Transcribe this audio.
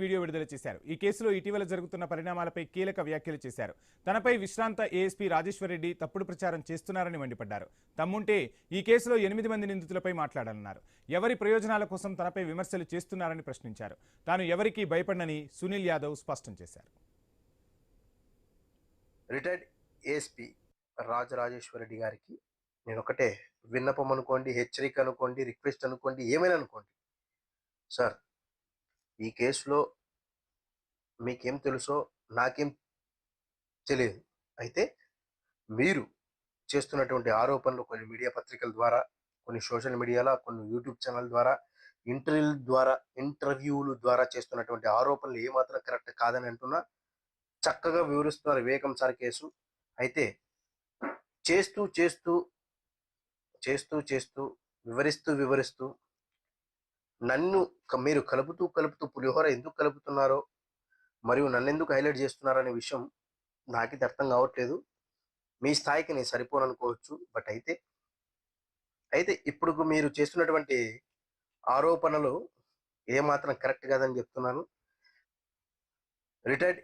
Video విడుదల చేశారు. ఈ కేసులో ఇటీవల జరుగుతున్న పరిణామాలపై కీలక వ్యాఖ్యలు చేశారు. తనపై విశ్రాంత ఏఎస్పీ రాజేశ్వర్ రెడ్డి తప్పుడు ప్రచారం చేస్తున్నారని మండిపడ్డారు. తమ్ముంటే ఈ కేసులో 8 మంది నిందితులపై మాట్లాడాలన్నారు. ఎవరి ప్రయోజనాల కోసం తనపై విమర్శలు చేస్తున్నారని ప్రశ్నించారు. తాను ఎవరికీ భయపడనని సునీల్ యాదవ్ స్పష్టం చేశారు. రిటైర్డ్ ఏఎస్పీ రాజరాజేశ్వర రెడ్డి గారికి నేను ఒకటే విన్నపం అనుకోండి, హెచ్చరిక అనుకోండి, రిక్వెస్ట్ అనుకోండి, ఏమైనా అనుకోండి. సార్, ఈ కేసులో మీకేం తెలుసో నాకేం తెలియదు. అయితే మీరు చేస్తున్నటువంటి ఆరోపణలు కొన్ని మీడియా పత్రికల ద్వారా, కొన్ని సోషల్ మీడియాలో, కొన్ని యూట్యూబ్ ఛానల్ ద్వారా, ఇంటర్వ్యూల ద్వారా చేస్తున్నటువంటి ఆరోపణలు ఏమాత్రం కరెక్ట్ కాదని అంటున్నా. చక్కగా వివరిస్తున్నారు వివేకం సార్ కేసు. అయితే చేస్తూ చేస్తూ చేస్తూ చేస్తూ వివరిస్తూ నన్ను మీరు కలుపుతూ పులిహోర ఎందుకు కలుపుతున్నారో, మరియు నన్ను ఎందుకు హైలైట్ చేస్తున్నారనే విషయం నాకైతే అర్థం కావట్లేదు. మీ స్థాయికి నేను సరిపోను అనుకోవచ్చు. బట్ అయితే ఇప్పుడు మీరు చేస్తున్నటువంటి ఆరోపణలు ఏమాత్రం కరెక్ట్ కాదని చెప్తున్నాను. రిటైర్డ్